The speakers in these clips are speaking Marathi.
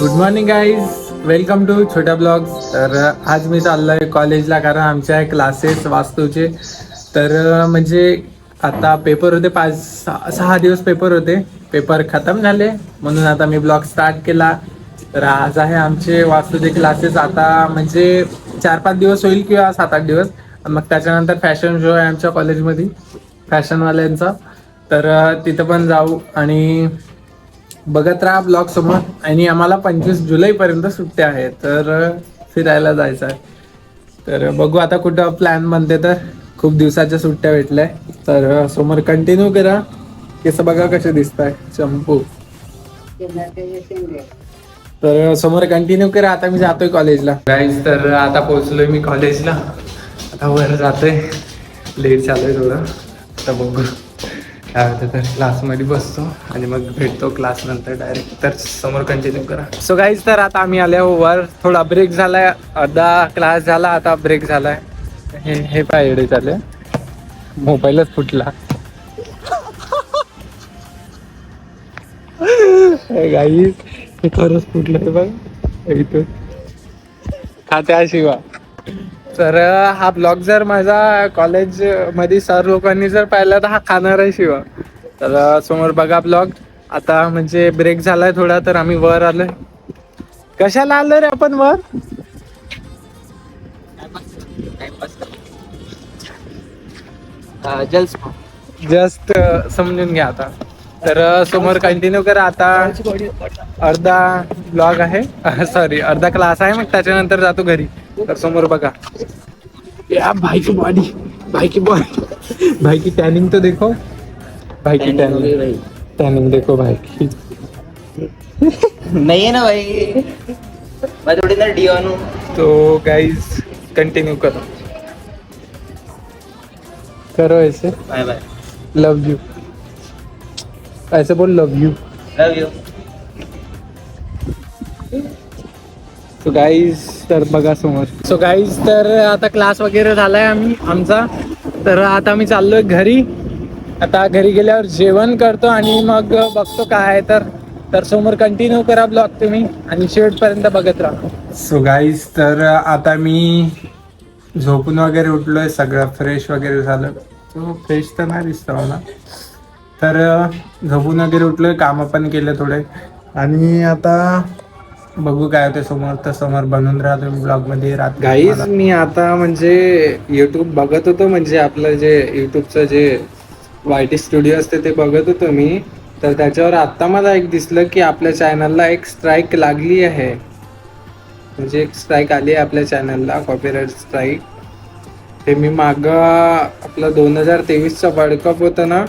Good morning guys, welcome to छोट्या ब्लॉग्स. तर आज मी चाललोय कॉलेजला कारण आमच्या क्लासेस वास्तूचे. तर म्हणजे आता पेपर होते, 5-6 दिवस पेपर होते. पेपर खतम झाले म्हणून आता मी ब्लॉग स्टार्ट केला. तर आज आहे आमचे वास्तूचे क्लासेस. आता म्हणजे 4-5 दिवस होईल किंवा 7-8 दिवस. मग त्याच्यानंतर फॅशन शो आहे आमच्या कॉलेजमध्ये फॅशनवाल्यांचा. तर तिथं पण जाऊ आणि बघत राहा ब्लॉग समोर. आणि आम्हाला 25 जुलैपर्यंत सुट्ट्या आहेत, तर फिरायला जायचं आहे. तर बघू आता कुठं प्लॅन बनते. तर खूप दिवसाच्या सुट्ट्या भेटल्या, तर समोर कंटिन्यू करा. केस बघा कसे दिसत आहे, चंपू. तर समोर कंटिन्यू करा. आता मी जातोय कॉलेजला गाईज. तर आता पोहोचलोय मी कॉलेजला. आता वर जातोय, लेट चालू थोडं. आता बघू काय होतं. तर क्लासमध्ये बसतो आणि मग भेटतो क्लास नंतर डायरेक्ट. तर समोर कंटिन्यू करा. सो गाईज, तर आता आम्ही आल्या वर. थोडा ब्रेक झालाय, अर्धा क्लास झाला, आता ब्रेक झालाय. हे पाय चालले, मोबाईलच फुटला. गाईज हे खरंच फुटलंय बघ इथून, खात्या शिवा. तर हा ब्लॉग जर माझा कॉलेज मध्ये सर लोकांनी जर पाहिला तर हा खाणार आहे शिवा. तर समोर बघा ब्लॉग. आता म्हणजे ब्रेक झालाय थोडा, तर आम्ही वर आलोय. कशाला आलो रे आपण वर? जस्ट समजून घ्या आता. तर समोर कंटिन्यू करा. आता अर्धा ब्लॉग आहे, सॉरी अर्धा क्लास आहे, मग त्याच्यानंतर जातो घरी. तर समोर बघा या भाई की बॉडी, भाई की बॉडी, भाई की टॅनिंग तो देखो, भाई की टॅनिंग, टॅनिंग देखो भाई की. नहीं है ना भाई, मैं थोड़ी ना डियोन हूँ. तो गाइस कंटिन्यू करो करो ऐसे. Bye bye. लव यू ऐसे बोल, love you. Love you. So guys, तर बघा समोर. सो गाईज, तर आता क्लास वगैरे झालाय आमचा. तर आता मी चाललोय घरी. आता घरी गेल्यावर जेवण करतो आणि मग बघतो काय आहे. तर समोर कंटिन्यू करा ब्लॉग तुम्ही आणि शेवटपर्यंत बघत राहा. सो गाईज, तर आता मी झोपून वगैरे उठलोय, सगळं फ्रेश वगैरे झालं. तो फ्रेश तर नाही दिसतं मला. तर झोपून वगैरे उठलोय, कामं पण केले थोडे. आणि आता बघू काय होते समोर. तर समोर बनवून राहतो मी ब्लॉगमध्ये राहत. गाईज, मी आता म्हणजे यूट्यूब बघत होतो, म्हणजे आपलं जे यूट्यूबचं जे YT स्टुडिओ असते ते बघत होतो मी. तर त्याच्यावर आत्ता मला एक दिसलं की आपल्या चॅनलला एक स्ट्राईक लागली आहे. म्हणजे एक स्ट्राईक आली आहे आपल्या चॅनलला, कॉपीराईट स्ट्राईक. ते मी आपलं 2023चा वर्ल्ड कप होता ना,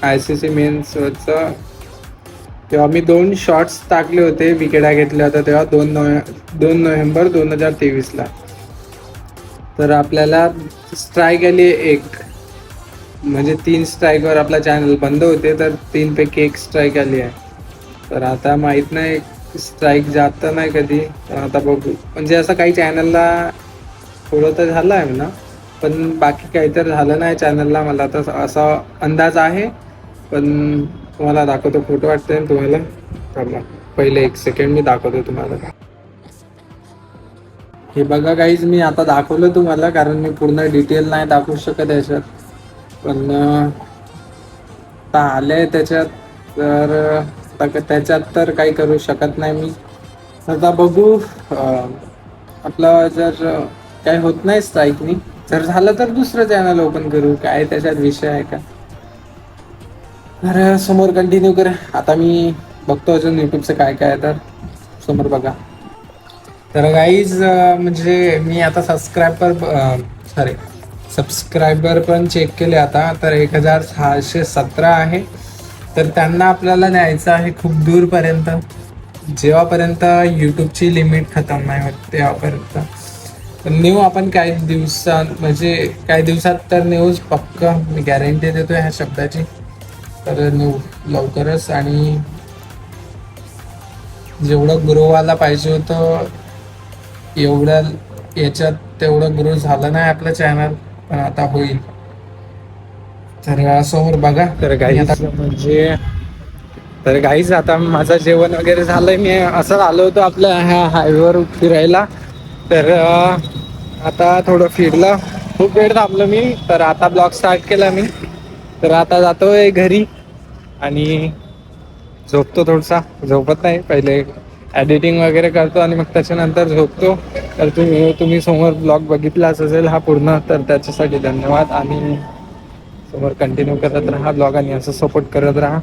ICC मेन्सवरचा, तेव्हा मी 2 शॉट्स टाकले होते, विकेटा घेतल्या होत्या तेव्हा 2 नोव्हेंबर 2023ला. तर आपल्याला स्ट्राईक आली एक, म्हणजे 3 स्ट्राईकवर आपला चॅनल बंद होते. तर 3 पैकी 1 स्ट्राईक आली आहे. तर आता माहीत नाही, स्ट्राईक जात नाही कधी. आता बघू. म्हणजे असं काही चॅनलला थोडं तर झालं आहे ना, पण बाकी काही तर झालं नाही चॅनलला. मला तर असा अंदाज आहे, पण तुम्हाला दाखवतो. फोटो वाटते ना तुम्हाला? थांबा, पहिले 1 सेकंड मी दाखवतो तुम्हाला. हे बघा गाईज, मी आता दाखवलं तुम्हाला, कारण मी पूर्ण डिटेल नाही दाखवू शकत याच्यात. पण आता आलंय त्याच्यात, तर त्याच्यात तर काही करू शकत नाही मी. आता बघू. आपलं जर काही होत नाही स्ट्राईकनी, जर झालं तर दुसरं चॅनल ओपन करू. काय त्याच्यात विषय आहे का? तर समोर कंटिन्यू करा. आता मी बघतो अजून यूट्यूबचं काय काय आहे. तर समोर बघा. तर गाईज, म्हणजे मी आता सबस्क्रायबर पण चेक केले आता. तर 1617 आहे. तर त्यांना आपल्याला न्यायचं आहे खूप दूरपर्यंत, जेव्हापर्यंत यूट्यूबची लिमिट खतम नाही होत तेव्हापर्यंत. तर नेऊ आपण काही दिवसात, म्हणजे काही दिवसात तर नेऊच पक्का, मी गॅरंटी देतो ह्या शब्दाची. तर नेऊ लवकरच. आणि जेवढं ग्रो व्हायला पाहिजे होतं एवढं याच्यात तेवढं ग्रो झालं नाही आपलं चॅनल, पण आता होईल. तर समोर बघा. तर काही म्हणजे तर गाईज आता माझं जेवण वगैरे झालंय. मी असं आलो होतो आपल्या ह्या हायवेवर फिरायला. तर आता थोडं फिरलं, खूप वेळ थांबलो मी. तर आता ब्लॉग स्टार्ट केला मी. तर आता जातोय घरी आणि झोपतो थोडसा. झोपत नाही, पहिले एडिटिंग वगैरे करतो आणि मग त्याच्यानंतर झोपतो. तर तुम्ही समोर ब्लॉग बघितलाच असेल हा पूर्ण, तर त्याच्यासाठी धन्यवाद. आणि समोर कंटिन्यू करत राहा ब्लॉग आणि असं सपोर्ट करत राहा.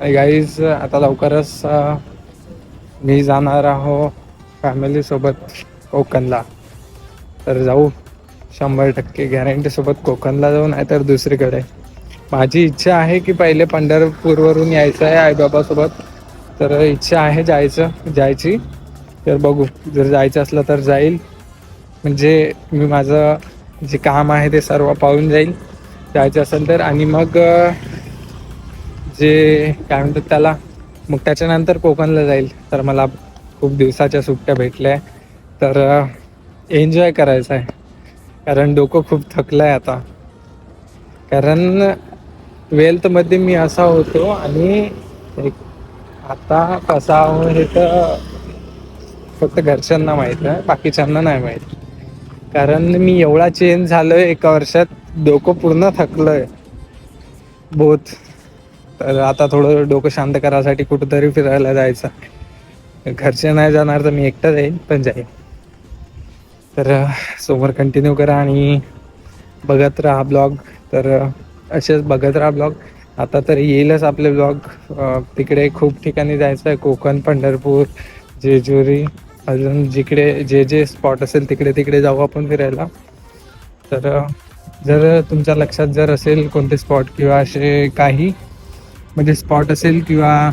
गाईज आता लवकरच मी जाणार आहो फॅमिलीसोबत कोकणला. तर जाऊ 100% गॅरंटी सोबत कोकणला जाऊ, नाही तर दुसरीकडे. माझी इच्छा आहे की पहिले पंढरपूरवरून यायचं आहे आईबाबासोबत. तर इच्छा आहे जायची. तर बघू, जर जायचं असलं तर जाईल. म्हणजे मी माझं जे काम आहे ते सर्व पाहून जाईल जायचं असेल तर. आणि मग जे काय म्हणतात त्याला, मग त्याच्यानंतर कोकणला जाईल. तर मला खूप दिवसाच्या सुट्ट्या भेटल्या, तर एन्जॉय करायचं आहे. कारण डोकं खूप थकलं आहे आता. कारण 12th मध्ये मी असा होतो आणि आता कसा आहो हे तर फक्त घरच्यांना माहीत आहे, बाकीच्यांना नाही माहीत. कारण मी एवढा चेंज झालोय एका वर्षात, डोकं पूर्ण थकलंय बहुत. तर आता थोडं डोकं शांत करायसाठी कुठंतरी फिरायला जायचं. घरचे नाही जाणार तर मी एकटा जाईन, पण जाईन. तर समोर कंटिन्यू करा आणि बघत राहा ब्लॉग. तर असेच बघत राहा ब्लॉग. आता तर येईलच आपले ब्लॉग. तिकडे खूप ठिकाणी जायचं आहे, कोकण, पंढरपूर, जेजुरी, अजून जिकडे जे स्पॉट असेल तिकडे जाऊ आपण फिरायला. तर जर तुमच्या लक्षात जर असेल कोणते स्पॉट किंवा असे काही म्हणजे स्पॉट असेल किंवा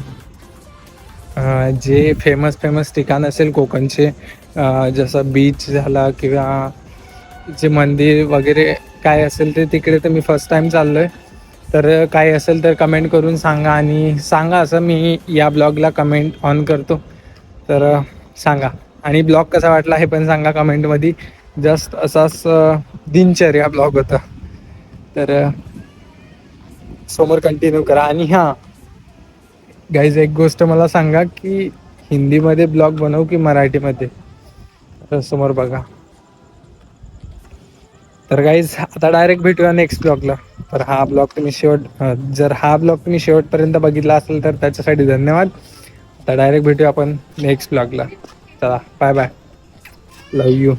जे फेमस ठिकाण असेल कोकणचे, जसं बीच झाला किंवा जे मंदिर वगैरे काय असेल ते, तिकडे तर मी फर्स्ट टाईम चाललो आहे. तर काय असेल तर कमेंट करून सांगा. आणि सांगा असं मी या ब्लॉगला कमेंट ऑन करतो. तर सांगा. आणि ब्लॉग कसा वाटला हे पण सांगा कमेंटमध्ये. जस्ट असाच दिनचर्या ब्लॉग होता. तर समोर कंटिन्यू करा. आणि हां गाईज, एक गोष्ट मला सांगा की हिंदीमध्ये ब्लॉग बनवू की मराठीमध्ये? तर समोर बघा. तर गाईज आता डायरेक्ट भेटूया नेक्स्ट ब्लॉगला. तर हा ब्लॉग तुम्ही जर हा ब्लॉग तुम्ही शेवटपर्यंत बघितला असेल तर त्याच्यासाठी धन्यवाद. आता डायरेक्ट भेटूया आपण नेक्स्ट ब्लॉगला. चला, बाय बाय, लव यू.